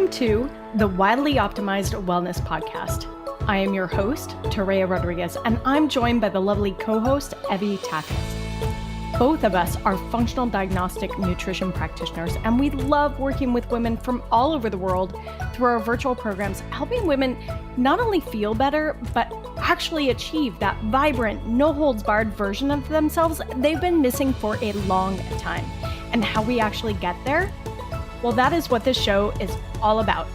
Welcome to the Wildly Optimized Wellness Podcast. I am your host, Toréa Rodriguez, and I'm joined by the lovely co-host, Evie Toréa. Both of us are functional diagnostic nutrition practitioners, and we love working with women from all over the world through our virtual programs, helping women not only feel better, but actually achieve that vibrant, no-holds-barred version of themselves they've been missing for a long time. And how we actually get there? Well, that is what this show is all about.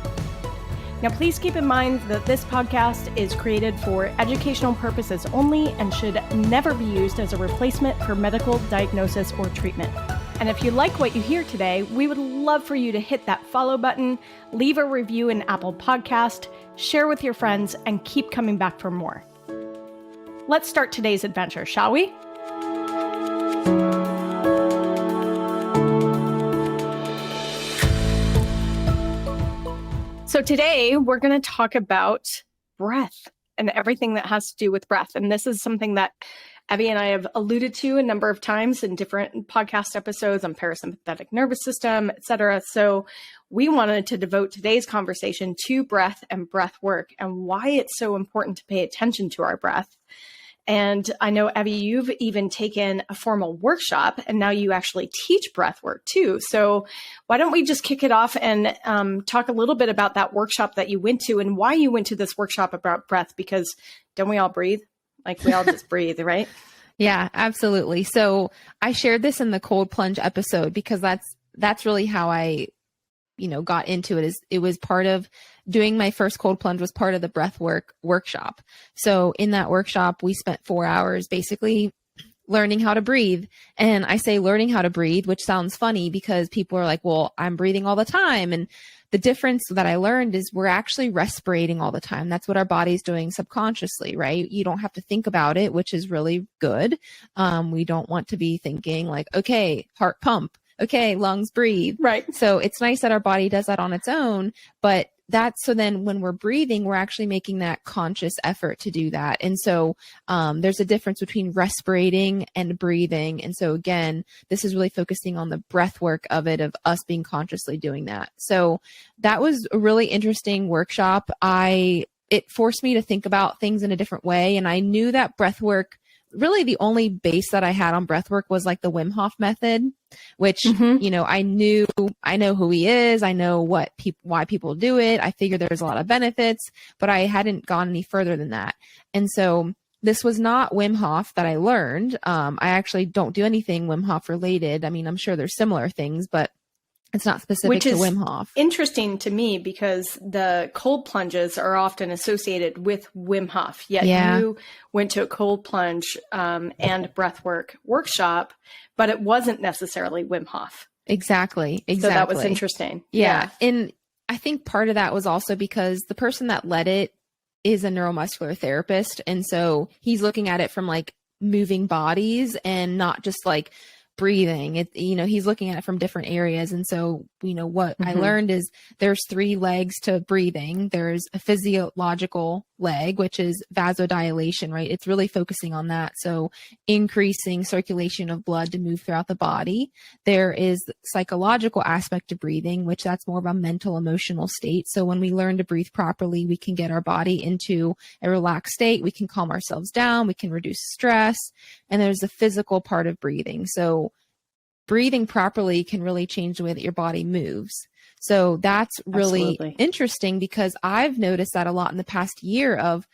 Now, please keep in mind that this podcast is created for educational purposes only and should never be used as a replacement for medical diagnosis or treatment. And if you like what you hear today, we would love for you to hit that follow button, leave a review in Apple Podcast, share with your friends, and keep coming back for more. Let's start today's adventure, shall we? So today we're going to talk about breath and everything that has to do with breath. And this is something that Evie and I have alluded to a number of times in different podcast episodes on parasympathetic nervous system, etc. So we wanted to devote today's conversation to breath and breath work and why it's so important to pay attention to our breath. And I know, Evie, you've even taken a formal workshop and now you actually teach breath work too. So why don't we just kick it off and talk a little bit about that workshop that you went to and why you went to this workshop about breath, because don't we all breathe? Like we all just breathe, right? Yeah, absolutely. So I shared this in the cold plunge episode because that's really how I, got into it. Is it was part of doing my first cold plunge was part of the breathwork workshop. So in that workshop, we spent 4 hours basically learning how to breathe. And I say learning how to breathe, which sounds funny because people are like, well, I'm breathing all the time. And the difference that I learned is we're actually respirating all the time. That's what our body's doing subconsciously, right? You don't have to think about it, which is really good. We don't want to be thinking like, okay, heart pump. Okay, lungs breathe. Right. So it's nice that our body does that on its own, but so then when we're breathing, we're actually making that conscious effort to do that. And so there's a difference between respirating and breathing. And so again, this is really focusing on the breath work of it, of us being consciously doing that. So that was a really interesting workshop. It forced me to think about things in a different way. And I knew that breath work, really the only base that I had on breathwork was like the Wim Hof method, which, I know who he is. I know why people do it. I figured there's a lot of benefits, but I hadn't gone any further than that. And so this was not Wim Hof that I learned. I actually don't do anything Wim Hof related. I mean, I'm sure there's similar things, but it's not specific to Wim Hof. Interesting to me because the cold plunges are often associated with Wim Hof. Yet you went to a cold plunge and breathwork workshop, but it wasn't necessarily Wim Hof. Exactly. So that was interesting. Yeah. And I think part of that was also because the person that led it is a neuromuscular therapist. And so he's looking at it from like moving bodies and not just like breathing. He's looking at it from different areas. And so, what I learned is there's 3 legs to breathing. There's a physiological leg, which is vasodilation, right? It's really focusing on that. So increasing circulation of blood to move throughout the body. There is the psychological aspect of breathing, which that's more of a mental, emotional state. So when we learn to breathe properly, we can get our body into a relaxed state. We can calm ourselves down. We can reduce stress. And there's the physical part of breathing. So breathing properly can really change the way that your body moves. So that's really interesting because I've noticed that a lot in the past year of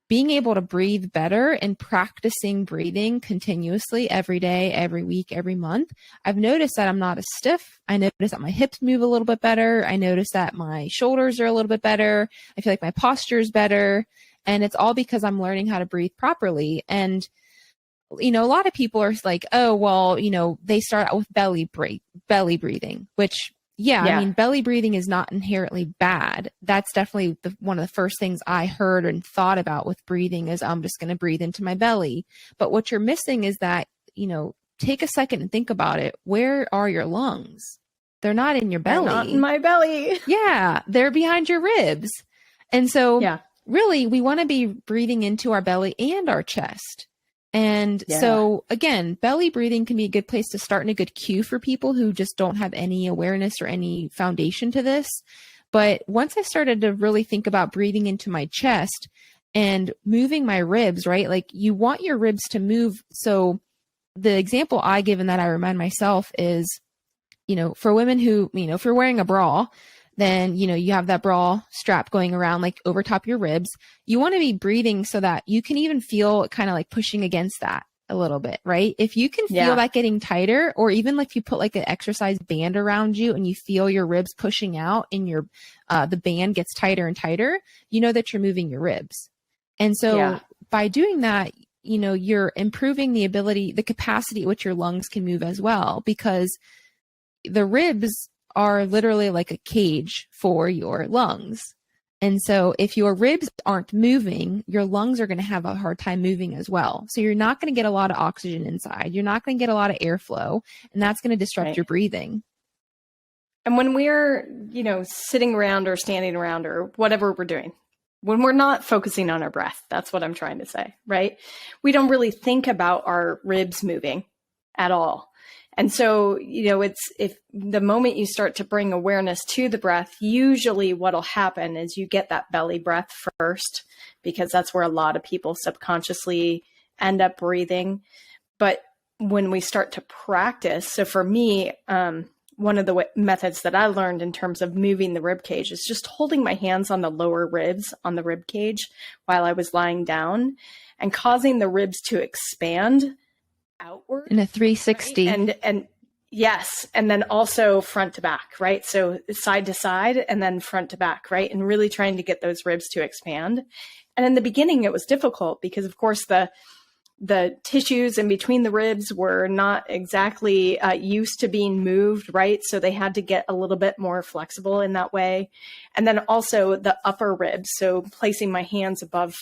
being able to breathe better and practicing breathing continuously every day, every week, every month. I've noticed that I'm not as stiff. I notice that my hips move a little bit better. I notice that my shoulders are a little bit better. I feel like my posture is better. And it's all because I'm learning how to breathe properly. And a lot of people are like, oh, well, they start out with belly breathing, which, I mean, belly breathing is not inherently bad. That's definitely one of the first things I heard and thought about with breathing is I'm just going to breathe into my belly. But what you're missing is that, take a second and think about it. Where are your lungs? They're not in your belly. They're not in my belly. Yeah, they're behind your ribs. And so really, we want to be breathing into our belly and our chest. And so again, belly breathing can be a good place to start and a good cue for people who just don't have any awareness or any foundation to this. But once I started to really think about breathing into my chest and moving my ribs, right? Like you want your ribs to move. So the example I give and that I remind myself is, for women who, if you're wearing a bra, then, you have that bra strap going around like over top your ribs. You want to be breathing so that you can even feel kind of like pushing against that a little bit, right? If you can feel that getting tighter, or even like you put like an exercise band around you and you feel your ribs pushing out and your, the band gets tighter and tighter, you know that you're moving your ribs. And so by doing that, you're improving the capacity at which your lungs can move as well, because the ribs are literally like a cage for your lungs. And so if your ribs aren't moving, your lungs are going to have a hard time moving as well. So you're not going to get a lot of oxygen inside. You're not going to get a lot of airflow, and that's going to disrupt your breathing. And when we're, sitting around or standing around or whatever we're doing, when we're not focusing on our breath, that's what I'm trying to say, right? We don't really think about our ribs moving at all. And so, if the moment you start to bring awareness to the breath, usually what'll happen is you get that belly breath first, because that's where a lot of people subconsciously end up breathing. But when we start to practice, so for me, one of the methods that I learned in terms of moving the rib cage is just holding my hands on the lower ribs on the rib cage while I was lying down and causing the ribs to expand outward in a 360. Right? And yes. And then also front to back, right? So side to side and then front to back, right? And really trying to get those ribs to expand. And in the beginning, it was difficult because of course the tissues in between the ribs were not exactly used to being moved, right? So they had to get a little bit more flexible in that way. And then also the upper ribs. So placing my hands above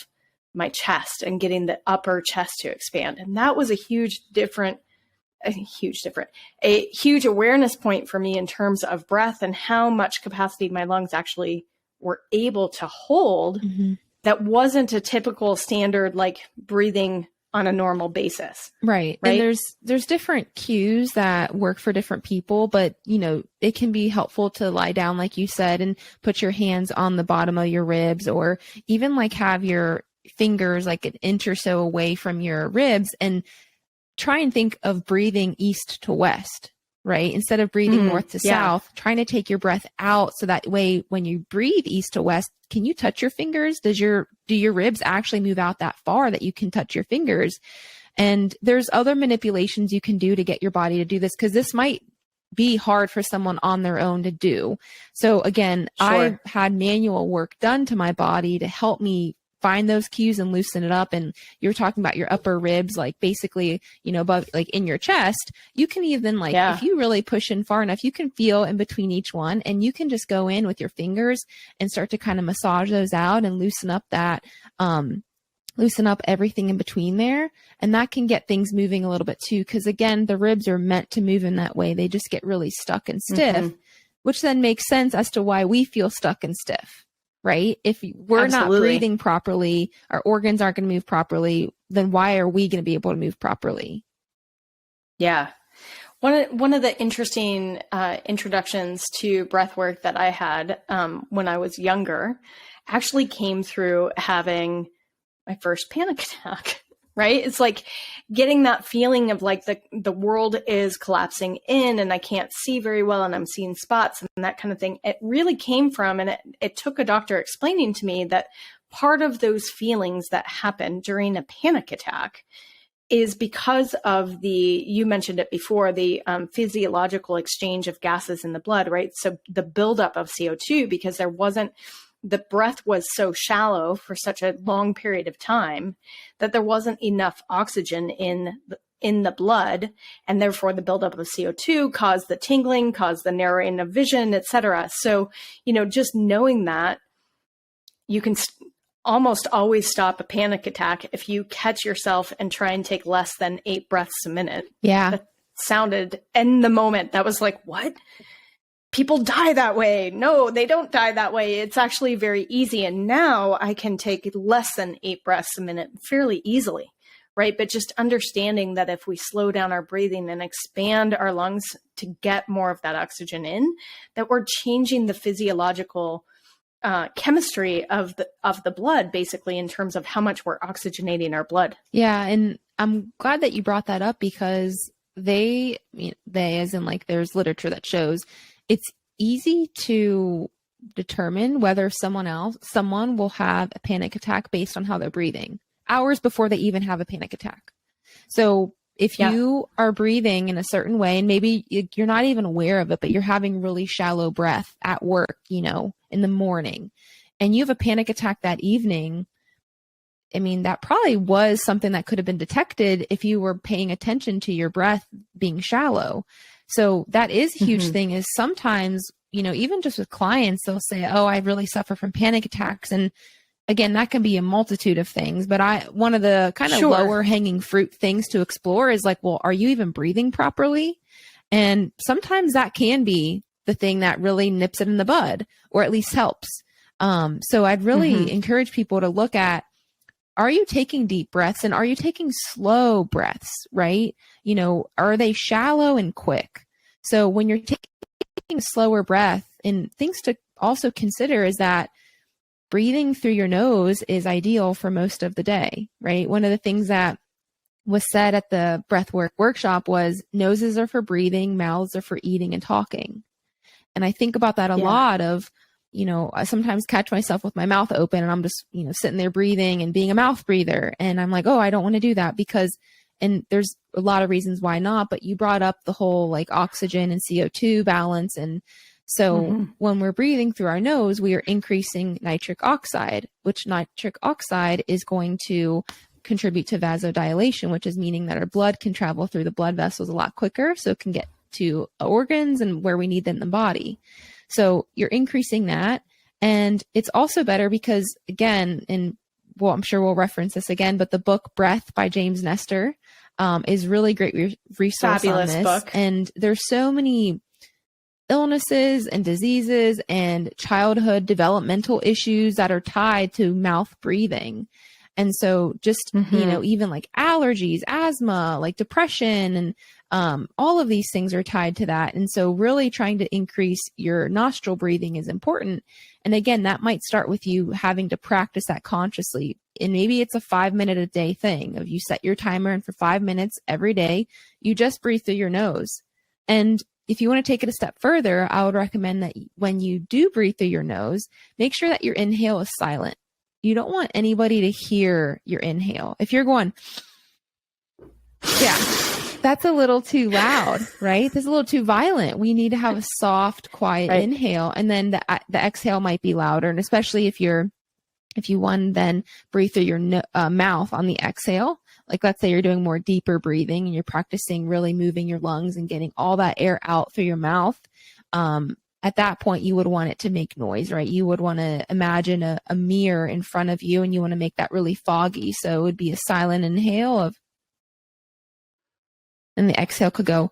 my chest and getting the upper chest to expand. And that was a huge awareness point for me in terms of breath and how much capacity my lungs actually were able to hold. Mm-hmm. That wasn't a typical standard, like breathing on a normal basis. Right. And there's different cues that work for different people, but it can be helpful to lie down, like you said, and put your hands on the bottom of your ribs, or even like have your fingers like an inch or so away from your ribs, and try and think of breathing east to west, right? Instead of breathing north to south, trying to take your breath out. So that way, when you breathe east to west, can you touch your fingers? Do your ribs actually move out that far that you can touch your fingers? And there's other manipulations you can do to get your body to do this, because this might be hard for someone on their own to do. So again, sure. I've had manual work done to my body to help me find those cues and loosen it up. And you're talking about your upper ribs, like basically, above, like in your chest, you can even if you really push in far enough, you can feel in between each one, and you can just go in with your fingers and start to kind of massage those out and loosen up that, loosen up everything in between there. And that can get things moving a little bit too. Cause again, the ribs are meant to move in that way. They just get really stuck and stiff, which then makes sense as to why we feel stuck and stiff. Right? If we're not breathing properly, our organs aren't going to move properly, then why are we going to be able to move properly? Yeah. One of the interesting introductions to breathwork that I had when I was younger actually came through having my first panic attack. Right? It's like getting that feeling of like the world is collapsing in and I can't see very well and I'm seeing spots and that kind of thing. It really came from, and it took a doctor explaining to me that part of those feelings that happen during a panic attack is because of you mentioned it before, the physiological exchange of gases in the blood, right? So the buildup of CO2, because the breath was so shallow for such a long period of time that there wasn't enough oxygen in the blood, and therefore the buildup of CO2 caused the tingling, caused the narrowing of vision, etc. So, just knowing that, you can almost always stop a panic attack if you catch yourself and try and take less than 8 breaths a minute. Yeah. That sounded in the moment, that was like, what? People die that way. No, they don't die that way. It's actually very easy. And now I can take less than 8 breaths a minute fairly easily, right? But just understanding that if we slow down our breathing and expand our lungs to get more of that oxygen in, that we're changing the physiological chemistry of the blood, basically, in terms of how much we're oxygenating our blood. Yeah. And I'm glad that you brought that up, because they as in like there's literature that shows it's easy to determine whether someone will have a panic attack based on how they're breathing hours before they even have a panic attack. So if you are breathing in a certain way, and maybe you're not even aware of it, but you're having really shallow breath at work, in the morning, and you have a panic attack that evening, I mean, that probably was something that could have been detected if you were paying attention to your breath being shallow. So that is a huge thing, is sometimes, even just with clients, they'll say, oh, I really suffer from panic attacks. And again, that can be a multitude of things, but one of the kind of lower hanging fruit things to explore is like, well, are you even breathing properly? And sometimes that can be the thing that really nips it in the bud, or at least helps. So I'd really encourage people to look at, are you taking deep breaths, and are you taking slow breaths, right? Are they shallow and quick? So when you're taking a slower breath, and things to also consider is that breathing through your nose is ideal for most of the day, right? One of the things that was said at the Breathwork workshop was noses are for breathing, mouths are for eating and talking. And I think about that a lot of, I sometimes catch myself with my mouth open, and I'm just, sitting there breathing and being a mouth breather. And I'm like, oh, I don't want to do that and there's a lot of reasons why not, but you brought up the whole like oxygen and CO2 balance. And so when we're breathing through our nose, we are increasing nitric oxide, which nitric oxide is going to contribute to vasodilation, which is meaning that our blood can travel through the blood vessels a lot quicker, so it can get to organs and where we need them in the body. So you're increasing that. And it's also better because, again, I'm sure we'll reference this again, but the book Breath by James Nestor is really great resource Fabulous on this. book. And there's so many illnesses and diseases and childhood developmental issues that are tied to mouth breathing. And so just, even like allergies, asthma, like depression, and all of these things are tied to that. And so really trying to increase your nostril breathing is important. And again, that might start with you having to practice that consciously. And maybe it's a 5-minute a day thing of you set your timer, and for 5 minutes every day, you just breathe through your nose. And if you want to take it a step further, I would recommend that when you do breathe through your nose, make sure that your inhale is silent. You don't want anybody to hear your inhale. If you're going, that's a little too loud, right? That's a little too violent. We need to have a soft, quiet inhale, and then the exhale might be louder. And especially if you then breathe through your mouth on the exhale, like let's say you're doing more deeper breathing and you're practicing really moving your lungs and getting all that air out through your mouth. At that point, you would want it to make noise, right? You would want to imagine a mirror in front of you, and you want to make that really foggy. So it would be a silent inhale and the exhale could go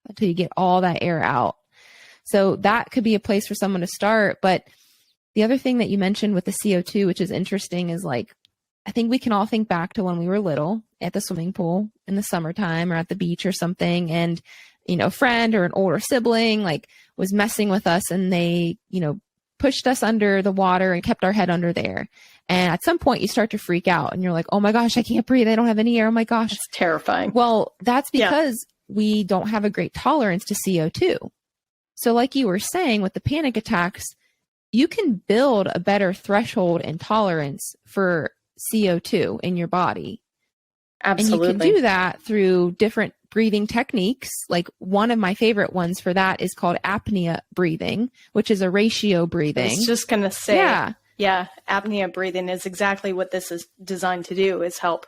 until you get all that air out. So that could be a place for someone to start. But the other thing that you mentioned with the CO2, which is interesting, is like, I think we can all think back to when we were little at the swimming pool in the summertime or at the beach or something. And a friend or an older sibling like was messing with us, and they, pushed us under the water and kept our head under there. And at some point you start to freak out and you're like, oh my gosh, I can't breathe. I don't have any air. Oh my gosh. It's terrifying. Well, that's because we don't have a great tolerance to CO2. So like you were saying with the panic attacks, you can build a better threshold and tolerance for CO2 in your body. Absolutely. And you can do that through different breathing techniques. Like one of my favorite ones for that is called apnea breathing, which is a ratio breathing. I was just going to say, apnea breathing is exactly what this is designed to do, is help,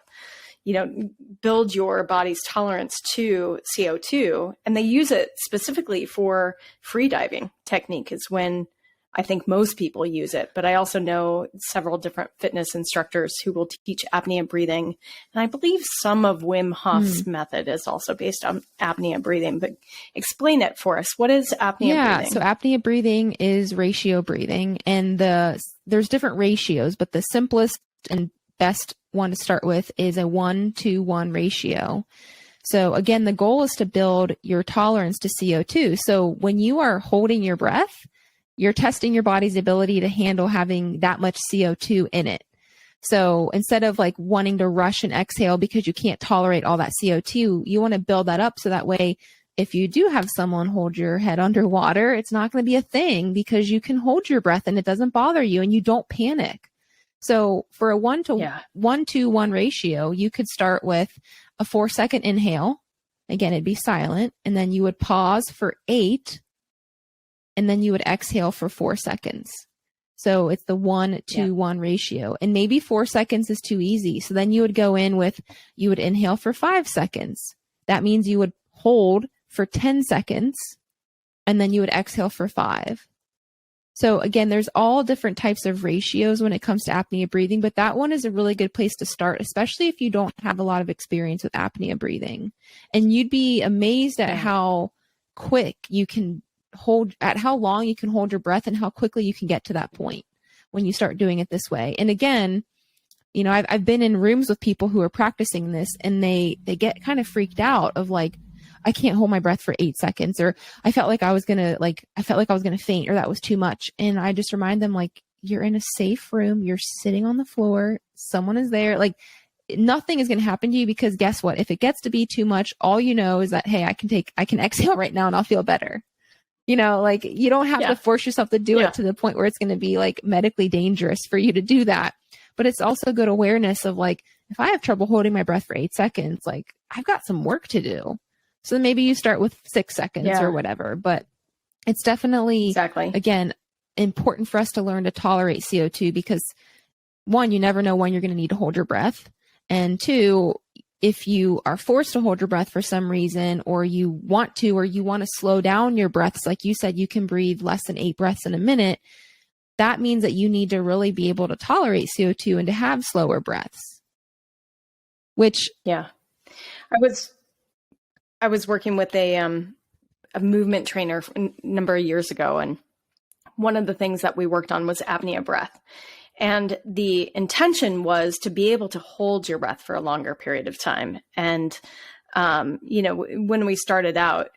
build your body's tolerance to CO2. And they use it specifically for free diving technique is when I think most people use it, but I also know several different fitness instructors who will teach apnea breathing. And I believe some of Wim Hof's method is also based on apnea breathing, but explain it for us. What is apnea breathing? So apnea breathing is ratio breathing, and there's different ratios, but the simplest and best one to start with is a 1-to-1 ratio. So again, the goal is to build your tolerance to CO2. So when you are holding your breath, you're testing your body's ability to handle having that much CO2 in it. So instead of like wanting to rush and exhale because you can't tolerate all that CO2, you want to build that up so that way, if you do have someone hold your head underwater, it's not going to be a thing because you can hold your breath and it doesn't bother you and you don't panic. So for a 1-to-1 ratio, you could start with a 4-second inhale. Again, it'd be silent. And then you would pause for 8. And then you would exhale for 4 seconds. So it's the 1-to-1 ratio. And maybe 4 seconds is too easy. So then you would go in with, you would inhale for 5 seconds. That means you would hold for 10 seconds. And then you would exhale for 5. So again, there's all different types of ratios when it comes to apnea breathing, but that one is a really good place to start, especially if you don't have a lot of experience with apnea breathing. And you'd be amazed at how quick you can at how long you can hold your breath and how quickly you can get to that point when you start doing it this way. And again, you know, I've been in rooms with people who are practicing this and they get kind of freaked out of like, I can't hold my breath for 8 seconds, or I felt like I was going to faint, or that was too much. And I just remind them, like, you're in a safe room, you're sitting on the floor, someone is there, like nothing is going to happen to you, because guess what? If it gets to be too much, all you know is that, hey, I can exhale right now and I'll feel better. You know, like you don't have to force yourself to do it to the point where it's going to be like medically dangerous for you to do that. But it's also good awareness of like, if I have trouble holding my breath for 8 seconds, like I've got some work to do. So maybe you start with 6 seconds or whatever, but it's definitely, again, important for us to learn to tolerate CO2, because 1, you never know when you're going to need to hold your breath. And 2, if you are forced to hold your breath for some reason, or you want to slow down your breaths, like you said, you can breathe less than 8 breaths in a minute. That means that you need to really be able to tolerate CO2 and to have slower breaths. Which, I was working with a movement trainer a number of years ago, and one of the things that we worked on was apnea breath. And the intention was to be able to hold your breath for a longer period of time. And, you know, when we started out,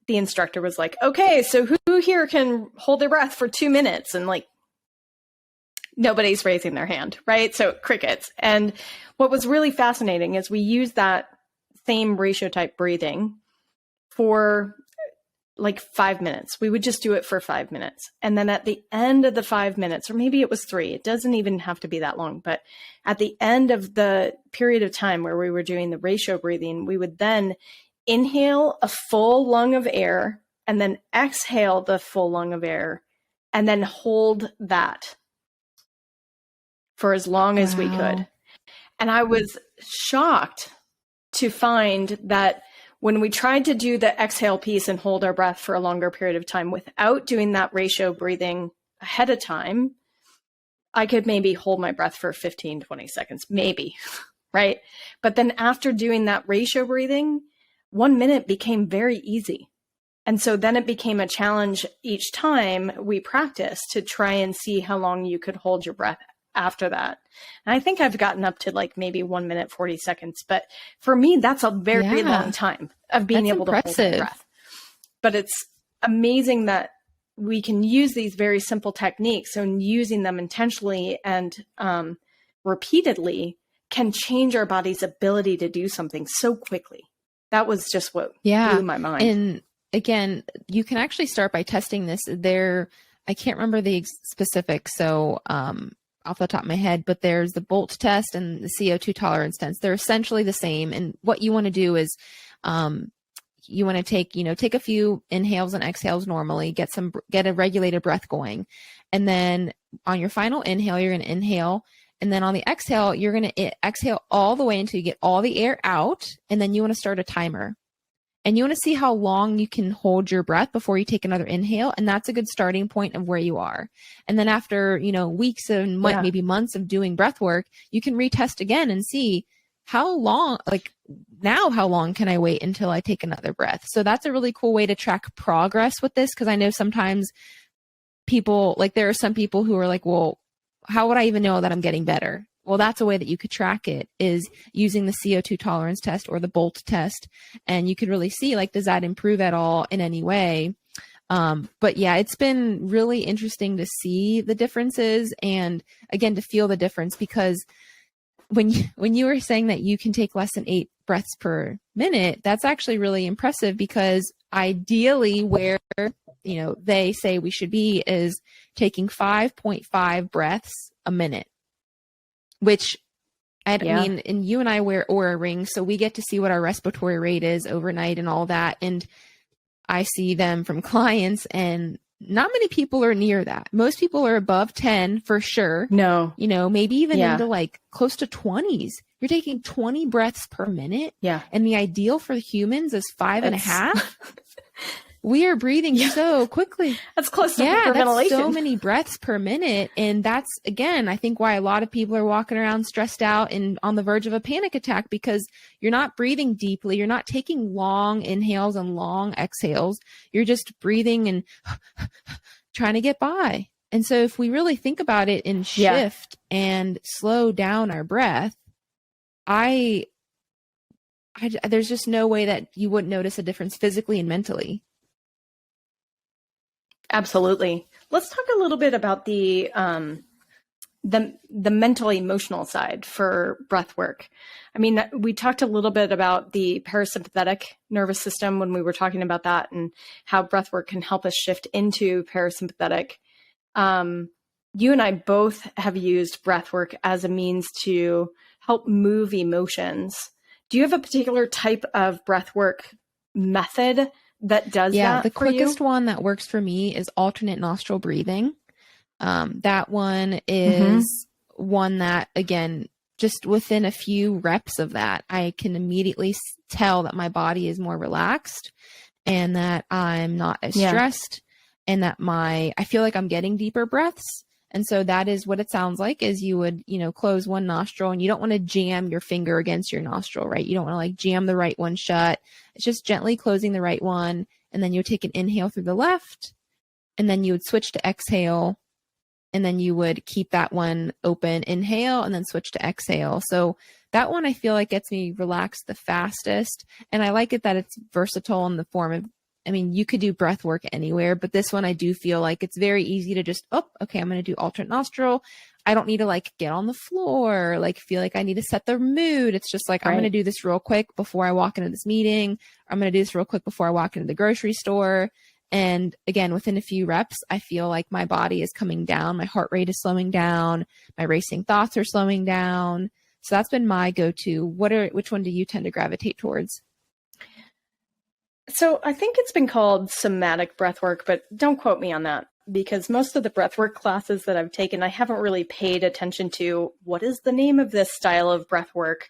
the instructor was like, okay, so who here can hold their breath for 2 minutes? And like, nobody's raising their hand, right? So crickets. And what was really fascinating is we used that same ratio type breathing for like 5 minutes. We would just do it for 5 minutes. And then at the end of the 5 minutes, or maybe it was 3, it doesn't even have to be that long, but at the end of the period of time where we were doing the ratio breathing, we would then inhale a full lung of air and then exhale the full lung of air and then hold that for as long as we could. And I was shocked to find that when we tried to do the exhale piece and hold our breath for a longer period of time without doing that ratio breathing ahead of time, I could maybe hold my breath for 15, 20 seconds, maybe, right? But then after doing that ratio breathing, 1 minute became very easy. And so then it became a challenge each time we practiced to try and see how long you could hold your breath after that. And I think I've gotten up to like maybe 1 minute, 40 seconds. But for me, that's a very long time of being able to hold my breath. But it's amazing that we can use these very simple techniques, and using them intentionally and repeatedly can change our body's ability to do something so quickly. That was just what blew my mind. And again, you can actually start by testing this. I can't remember the specifics, so off the top of my head, but there's the Bolt test and the CO2 tolerance test. They're essentially the same. And what you want to do is you want to take a few inhales and exhales normally, get a regulated breath going. And then on your final inhale, you're going to inhale. And then on the exhale, you're going to exhale all the way until you get all the air out. And then you want to start a timer. And you want to see how long you can hold your breath before you take another inhale. And that's a good starting point of where you are. And then after, weeks and maybe months of doing breath work, you can retest again and see how long can I wait until I take another breath? So that's a really cool way to track progress with this. Cause I know sometimes there are some people who are like, well, how would I even know that I'm getting better? Well, that's a way that you could track it, is using the CO2 tolerance test or the BOLT test. And you could really see, like, does that improve at all in any way? But yeah, it's been really interesting to see the differences, and again, to feel the difference, because when you were saying that you can take less than 8 breaths per minute, that's actually really impressive, because ideally where, they say we should be is taking 5.5 breaths a minute, which I mean, and you and I wear Oura rings, so we get to see what our respiratory rate is overnight and all that. And I see them from clients, and not many people are near that. Most people are above 10 for sure. No. Maybe even into like close to 20s. You're taking 20 breaths per minute. Yeah. And the ideal for humans is 5.5. We are breathing so quickly. That's close to hyperventilation. That's so many breaths per minute. And that's, again, I think why a lot of people are walking around stressed out and on the verge of a panic attack, because you're not breathing deeply. You're not taking long inhales and long exhales. You're just breathing and trying to get by. And so if we really think about it and shift and slow down our breath, there's just no way that you wouldn't notice a difference physically and mentally. Absolutely. Let's talk a little bit about the mental emotional side for breath work. I mean, we talked a little bit about the parasympathetic nervous system when we were talking about that, and how breath work can help us shift into parasympathetic. You and I both have used breath work as a means to help move emotions. Do you have a particular type of breath work method that does that? The quickest one that works for me is alternate nostril breathing. That one is one that, again, just within a few reps of that, I can immediately tell that my body is more relaxed, and that I'm not as stressed, and that I feel like I'm getting deeper breaths. And so that is what it sounds like, is you would, close one nostril, and you don't want to jam your finger against your nostril, right? You don't want to like jam the right one shut. It's just gently closing the right one. And then you would take an inhale through the left, and then you would switch to exhale. And then you would keep that one open, inhale, and then switch to exhale. So that one I feel like gets me relaxed the fastest. And I like it that it's versatile in the form of, you could do breath work anywhere, but this one I do feel like it's very easy to just, okay, I'm going to do alternate nostril. I don't need to like get on the floor, like feel like I need to set the mood. It's just like, I'm going to do this real quick before I walk into this meeting. I'm going to do this real quick before I walk into the grocery store. And again, within a few reps, I feel like my body is coming down. My heart rate is slowing down. My racing thoughts are slowing down. So that's been my go-to. Which one do you tend to gravitate towards? So I think it's been called somatic breathwork, but don't quote me on that, because most of the breathwork classes that I've taken, I haven't really paid attention to what is the name of this style of breathwork.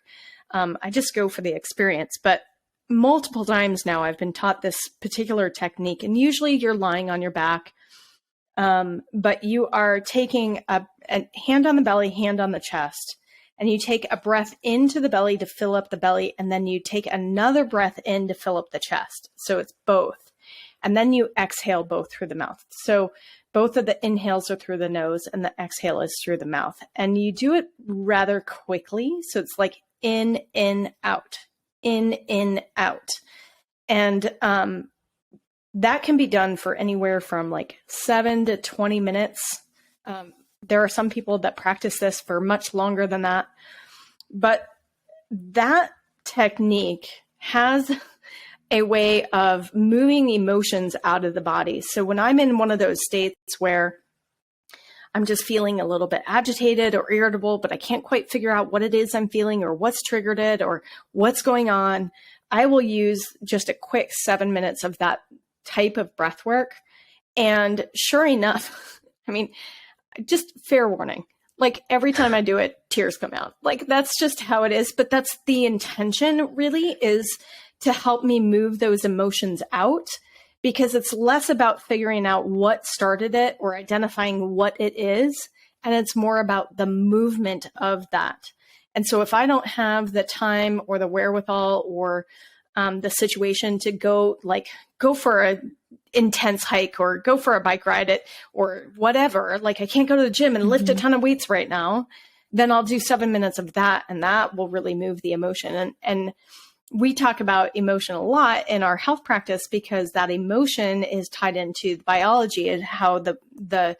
I just go for the experience. But multiple times now I've been taught this particular technique, and usually you're lying on your back, but you are taking a hand on the belly, hand on the chest, and you take a breath into the belly to fill up the belly, and then you take another breath in to fill up the chest. So it's both. And then you exhale both through the mouth. So both of the inhales are through the nose and the exhale is through the mouth. And you do it rather quickly. So it's like in, out, in, out. And that can be done for anywhere from like 7 to 20 minutes. There are some people that practice this for much longer than that. But that technique has a way of moving emotions out of the body. So when I'm in one of those states where I'm just feeling a little bit agitated or irritable, but I can't quite figure out what it is I'm feeling or what's triggered it or what's going on, I will use just a quick 7 minutes of that type of breath work. And sure enough, just fair warning, like every time I do it, tears come out. Like that's just how it is. But that's the intention, really, is to help me move those emotions out, because it's less about figuring out what started it or identifying what it is. And it's more about the movement of that. And so if I don't have the time or the wherewithal or the situation to go for a intense hike or go for a bike ride or whatever, like I can't go to the gym and lift a ton of weights right now, then I'll do 7 minutes of that, and that will really move the emotion. And we talk about emotion a lot in our health practice because that emotion is tied into the biology and how the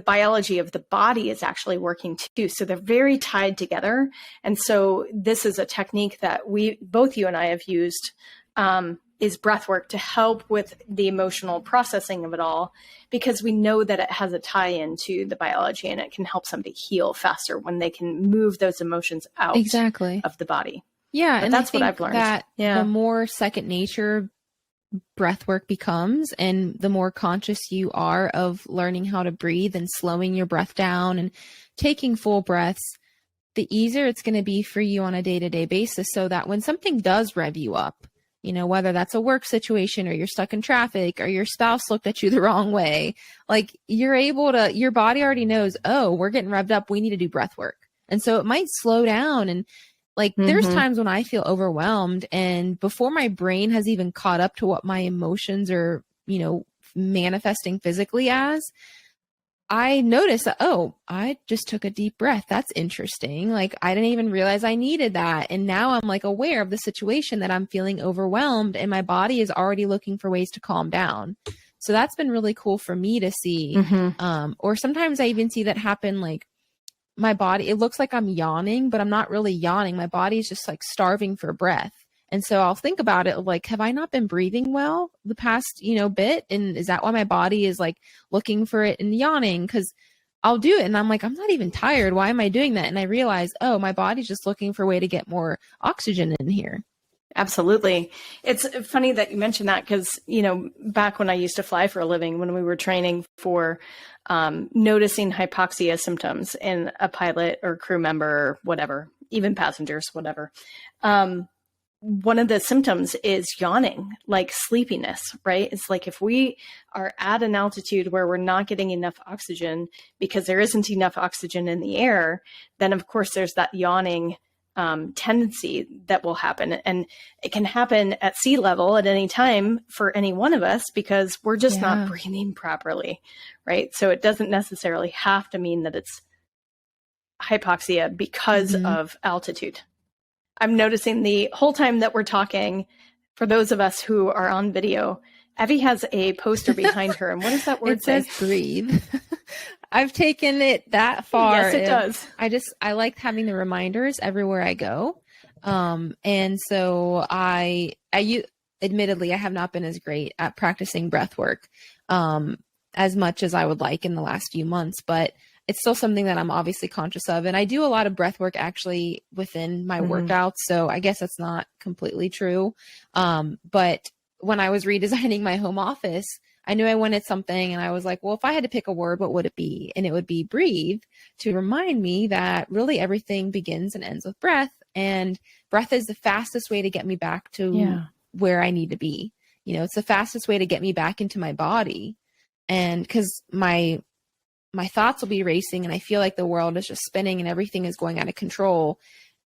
biology of the body is actually working too. So they're very tied together. And so this is a technique that both you and I have used, is breathwork to help with the emotional processing of it all, because we know that it has a tie into the biology and it can help somebody heal faster when they can move those emotions out of the body. Yeah. But and that's I think what I've learned. That the more second nature breath work becomes, and the more conscious you are of learning how to breathe and slowing your breath down and taking full breaths, the easier it's going to be for you on a day-to-day basis, so that when something does rev you up, you know, whether that's a work situation or you're stuck in traffic or your spouse looked at you the wrong way, like you're able to, your body already knows, oh, we're getting revved up, we need to do breath work. And so it might slow down. And like, there's times when I feel overwhelmed, and before my brain has even caught up to what my emotions are, you know, manifesting physically as, I notice that, oh, I just took a deep breath. That's interesting. Like, I didn't even realize I needed that. And now I'm like aware of the situation that I'm feeling overwhelmed, and my body is already looking for ways to calm down. So that's been really cool for me to see. Or sometimes I even see that happen, like, my body, it looks like I'm yawning, but I'm not really yawning. My body's just like starving for breath. And so I'll think about it like, have I not been breathing well the past, you know, bit? And is that why my body is like looking for it and yawning? Because I'll do it and I'm like, I'm not even tired. Why am I doing that? And I realize, oh, my body's just looking for a way to get more oxygen in here. Absolutely. It's funny that you mentioned that, because, you know, back when I used to fly for a living, when we were training for noticing hypoxia symptoms in a pilot or crew member or whatever, even passengers, whatever. One of the symptoms is yawning, like sleepiness, right? It's like if we are at an altitude where we're not getting enough oxygen because there isn't enough oxygen in the air, then of course there's that yawning tendency that will happen. And it can happen at sea level at any time for any one of us because we're just not breathing properly, right? So it doesn't necessarily have to mean that it's hypoxia because of altitude. I'm noticing the whole time that we're talking, for those of us who are on video, Evie has a poster behind her. And what does that word it says? Breathe. I've taken it that far. Yes, it does. I like having the reminders everywhere I go. And so admittedly, I have not been as great at practicing breath work, as much as I would like in the last few months, but it's still something that I'm obviously conscious of. And I do a lot of breath work actually within my workouts. So I guess that's not completely true. But when I was redesigning my home office, I knew I wanted something, and I was like, well, if I had to pick a word, what would it be? And it would be breathe, to remind me that really everything begins and ends with breath, and breath is the fastest way to get me back to where I need to be. You know, it's the fastest way to get me back into my body. And because my thoughts will be racing, and I feel like the world is just spinning and everything is going out of control.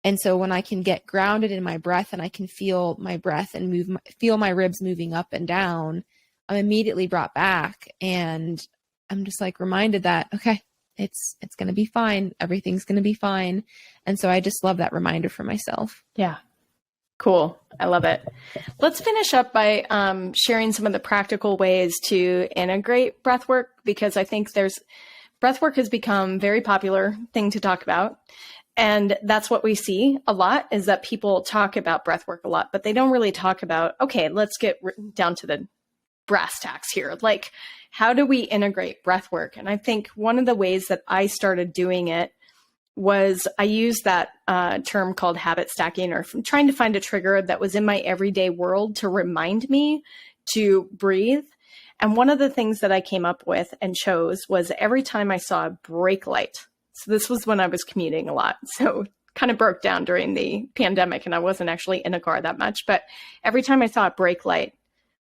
And so when I can get grounded in my breath, and I can feel my breath and feel my ribs moving up and down, I'm immediately brought back, and I'm just like reminded that, okay, it's going to be fine. Everything's going to be fine. And so I just love that reminder for myself. Yeah. Cool. I love it. Let's finish up by sharing some of the practical ways to integrate breathwork, because I think breathwork has become a very popular thing to talk about. And that's what we see a lot, is that people talk about breathwork a lot, but they don't really talk about, okay, let's get down to the brass tacks here. Like, how do we integrate breath work? And I think one of the ways that I started doing it was I used that term called habit stacking, or trying to find a trigger that was in my everyday world to remind me to breathe. And one of the things that I came up with and chose was every time I saw a brake light. So this was when I was commuting a lot. So kind of broke down during the pandemic, and I wasn't actually in a car that much. But every time I saw a brake light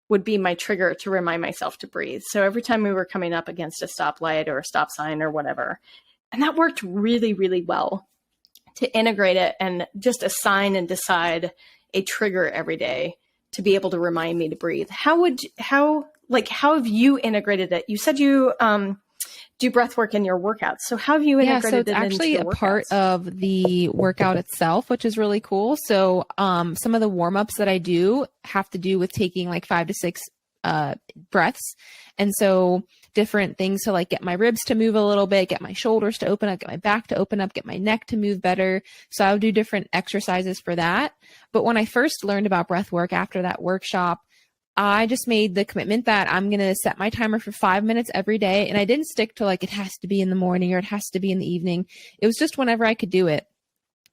would be my trigger to remind myself to breathe. So every time we were coming up against a stoplight or a stop sign or whatever, and that worked really, really well to integrate it and just assign and decide a trigger every day to be able to remind me to breathe. How have you integrated it? You said you do breath work in your workouts. So how have you integrated so it's it actually into your a part of the workout itself, which is really cool. So some of the warm-ups that I do have to do with taking like 5 to 6 breaths. And so different things to like get my ribs to move a little bit, get my shoulders to open up, get my back to open up, get my neck to move better. So I would do different exercises for that. But when I first learned about breath work after that workshop, I just made the commitment that I'm going to set my timer for 5 minutes every day. And I didn't stick to like, it has to be in the morning or it has to be in the evening. It was just whenever I could do it.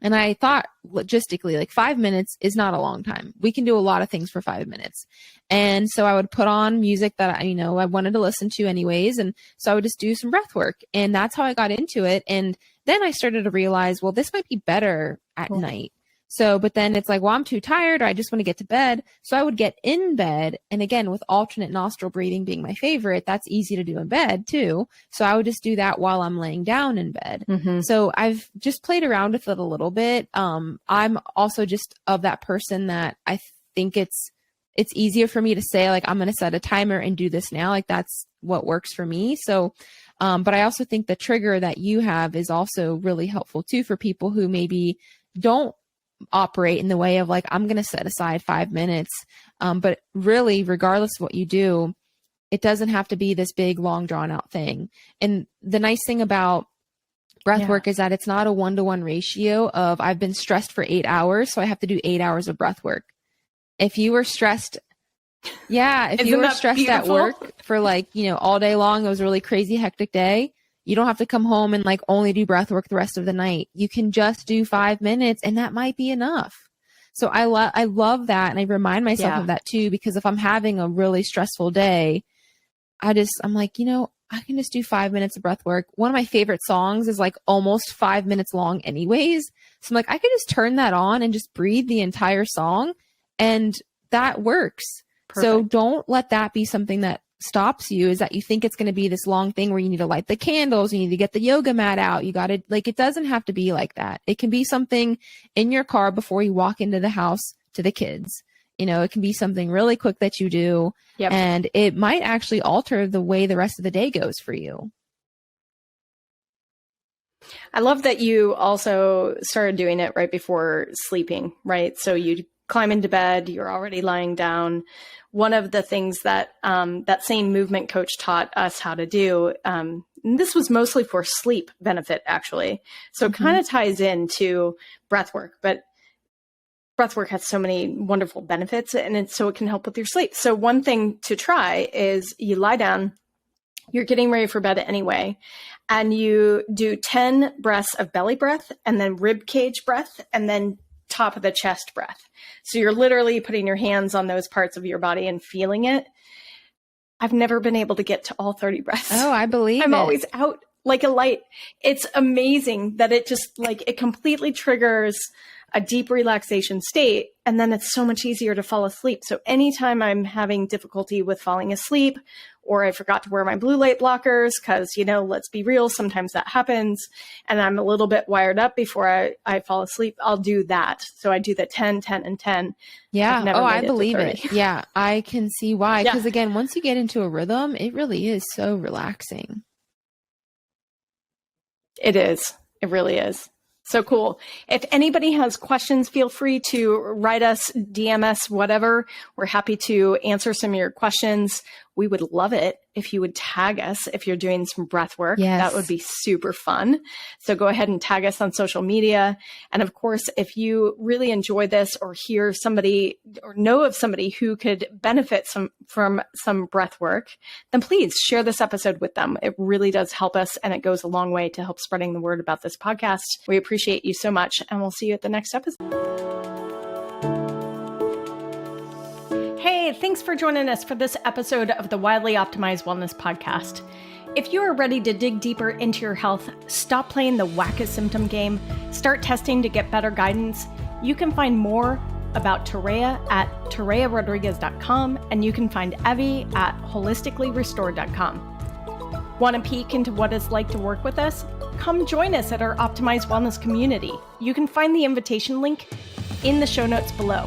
And I thought logistically, like 5 minutes is not a long time. We can do a lot of things for 5 minutes. And so I would put on music that I wanted to listen to anyways. And so I would just do some breath work. And that's how I got into it. And then I started to realize, well, this might be better at night. So, but then it's like, well, I'm too tired, or I just want to get to bed. So I would get in bed. And again, with alternate nostril breathing being my favorite, that's easy to do in bed too. So I would just do that while I'm laying down in bed. Mm-hmm. So I've just played around with it a little bit. I'm also just of that person that I think it's easier for me to say, like, I'm going to set a timer and do this now. Like that's what works for me. So, but I also think the trigger that you have is also really helpful too, for people who maybe don't operate in the way of like, I'm going to set aside 5 minutes. But really, regardless of what you do, it doesn't have to be this big, long drawn out thing. And the nice thing about breath work is that it's not a 1-to-1 ratio of I've been stressed for 8 hours, so I have to do 8 hours of breath work. If you were stressed, if you were stressed at work for like, all day long, it was a really crazy, hectic day. You don't have to come home and like only do breath work the rest of the night. You can just do 5 minutes and that might be enough. So I love that. And I remind myself of that too, because if I'm having a really stressful day, I'm like, I can just do 5 minutes of breath work. One of my favorite songs is like almost 5 minutes long anyways. So I'm like, I could just turn that on and just breathe the entire song, and that works. Perfect. So don't let that be something that stops you, is that you think it's going to be this long thing where you need to light the candles, you need to get the yoga mat out, you got to like, it doesn't have to be like that. It can be something in your car before you walk into the house to the kids. It can be something really quick that you do, and it might actually alter the way the rest of the day goes for you. I love that you also started doing it right before sleeping, right? So you climb into bed, you're already lying down. One of the things that that same movement coach taught us how to do, and this was mostly for sleep benefit, actually. So it kind of ties into breath work, but breath work has so many wonderful benefits, and so it can help with your sleep. So one thing to try is you lie down, you're getting ready for bed anyway, and you do 10 breaths of belly breath, and then ribcage breath, and then top of the chest breath. So you're literally putting your hands on those parts of your body and feeling it. I've never been able to get to all 30 breaths. Oh, I believe I'm always out like a light. It's amazing that it just like, it completely triggers a deep relaxation state. And then it's so much easier to fall asleep. So anytime I'm having difficulty with falling asleep, or I forgot to wear my blue light blockers, because, let's be real, sometimes that happens, and I'm a little bit wired up before I fall asleep, I'll do that. So I do the 10, 10, and 10. Yeah. Oh, I believe it. Yeah. I can see why. Because again, once you get into a rhythm, it really is so relaxing. It is. It really is. So cool. If anybody has questions, feel free to write us, DM us, whatever. We're happy to answer some of your questions. We would love it if you would tag us if you're doing some breath work. Yes. That would be super fun. So go ahead and tag us on social media. And of course, if you really enjoy this, or hear somebody or know of somebody who could benefit from some breath work, then please share this episode with them. It really does help us, and it goes a long way to help spreading the word about this podcast. We appreciate you so much, and we'll see you at the next episode. Hey, thanks for joining us for this episode of the Wildly Optimized Wellness Podcast. If you are ready to dig deeper into your health, stop playing the whack-a-symptom game, start testing to get better guidance, you can find more about Toréa at torearodriguez.com, and you can find Evie at holisticallyrestored.com. Want a peek into what it's like to work with us? Come join us at our Optimized Wellness community. You can find the invitation link in the show notes below.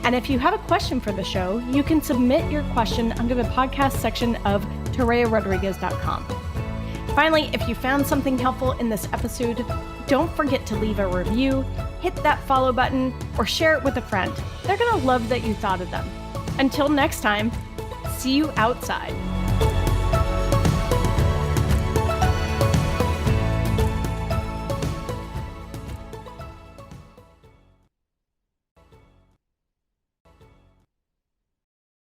And if you have a question for the show, you can submit your question under the podcast section of torearodriguez.com. Finally, if you found something helpful in this episode, don't forget to leave a review, hit that follow button, or share it with a friend. They're going to love that you thought of them. Until next time, see you outside.